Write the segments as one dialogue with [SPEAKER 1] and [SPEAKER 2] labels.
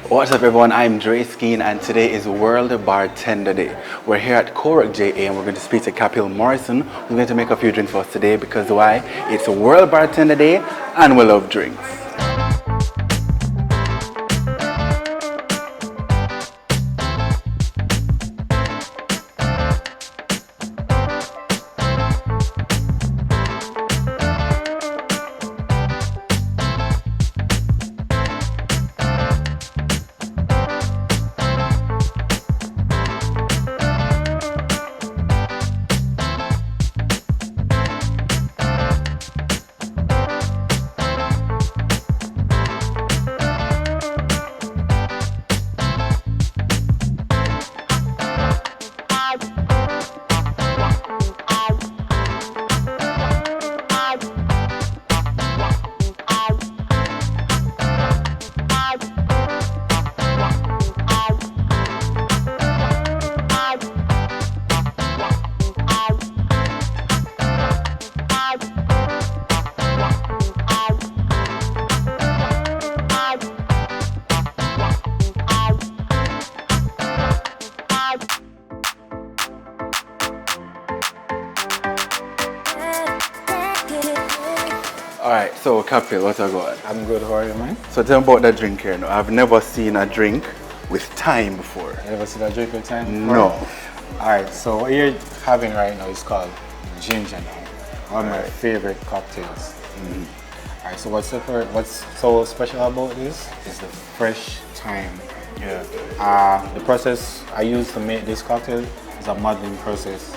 [SPEAKER 1] What's up everyone, I'm Dre Skeen and today is World Bartender Day. We're here at CoWork JA and we're going to speak to Capil Morrison who's going to make a few drinks for us today because why? It's World Bartender Day and we love drinks. Alright, so Capil, what's your going?
[SPEAKER 2] I'm good, how are you, man?
[SPEAKER 1] So tell me about that drink here now. I've never seen a drink with thyme before.
[SPEAKER 2] You ever seen a drink with time before?
[SPEAKER 1] No.
[SPEAKER 2] Alright, so what you're having right now is called ginger now. One of my favorite cocktails. Alright, so what's so special about this is the fresh thyme.
[SPEAKER 1] Yeah.
[SPEAKER 2] The process I use to make this cocktail is a muddling process.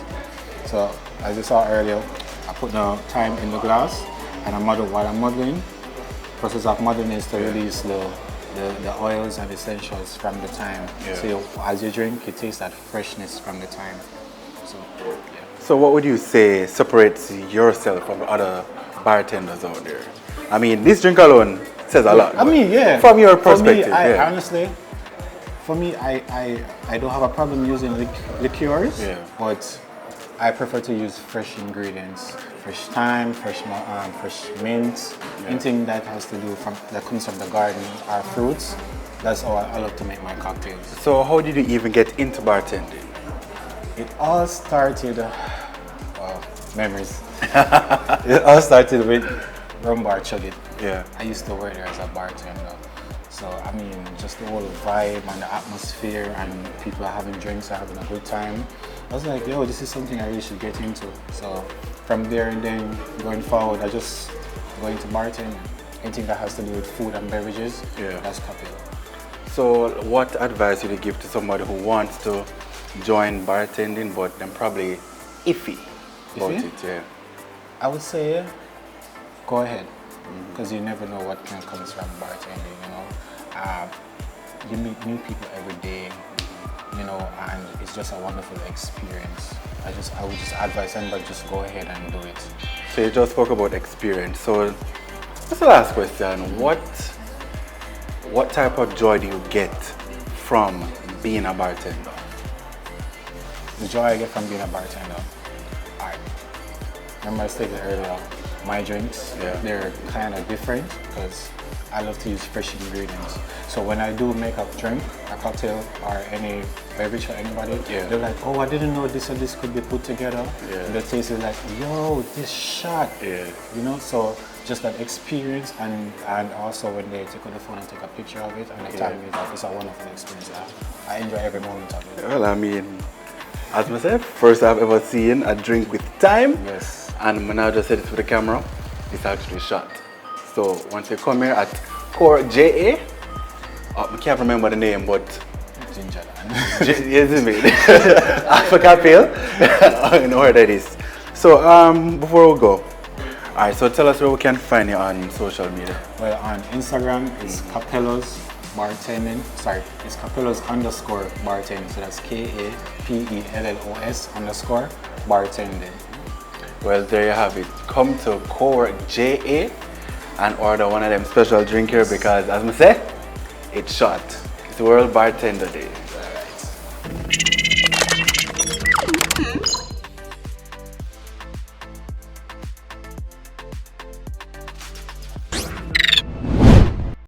[SPEAKER 2] So as you saw earlier, I put the thyme in the glass and I muddle while I'm muddling. Process of muddling is to release the oils and essentials from the thyme.
[SPEAKER 1] Yeah.
[SPEAKER 2] So as you drink, you taste that freshness from the thyme. So, yeah.
[SPEAKER 1] So what would you say separates yourself from other bartenders out there? I mean, this drink alone says a lot.
[SPEAKER 2] I mean, yeah.
[SPEAKER 1] From your perspective,
[SPEAKER 2] honestly, for me, I don't have a problem using liqueurs, but I prefer to use fresh ingredients, fresh thyme, fresh mint, anything that has to do that comes from the garden or fruits. That's how I love to make my cocktails.
[SPEAKER 1] So how did you even get into bartending?
[SPEAKER 2] It all started, memories. It all started with Rum Bar Chuggit.
[SPEAKER 1] Yeah.
[SPEAKER 2] I used to work there as a bartender. So, I mean, just the whole vibe and the atmosphere and people are having drinks, are having a good time. I was like, yo, this is something I really should get into. So, from there and then going forward, I just go into bartending. Anything that has to do with food and beverages, that's Capil.
[SPEAKER 1] So, what advice would you give to somebody who wants to join bartending but then probably iffy about it? Yeah.
[SPEAKER 2] I would say, go ahead, because you never know what can come from bartending, you know. You meet new people every day, you know, and it's just a wonderful experience. I would just advise anybody just go ahead and do it.
[SPEAKER 1] So you just spoke about experience. So just the last question, what type of joy do you get from being a bartender?
[SPEAKER 2] The joy I get from being a bartender. Alright. Remember I stated earlier, my drinks, they're kind of different because I love to use fresh ingredients. So when I do make a drink, a cocktail, or any beverage for anybody, they're like, oh, I didn't know this and this could be put together. The taste is like, yo, this shot. You know, so just that experience and also when they take out the phone and take a picture of it and they tell me that it's a wonderful experience. I enjoy every moment of it.
[SPEAKER 1] Well, I mean, as myself, first I've ever seen a drink with thyme.
[SPEAKER 2] Yes.
[SPEAKER 1] And when I just said it to the camera, it's actually shot. So once you come here at CoWork JA, I can't remember the name, but
[SPEAKER 2] Ginger.
[SPEAKER 1] yes, me. For Capil, I know where that is. So before we go, alright, so tell us where we can find you on social media.
[SPEAKER 2] Well, on Instagram, it's Capillo's Bartending. Sorry, it's Capillo's_bartending. So that's KAPELLOS_bartending.
[SPEAKER 1] Well, there you have it. Come to CoWork JA and order one of them special drink here because, as I say, it's shot. It's World Bartender Day.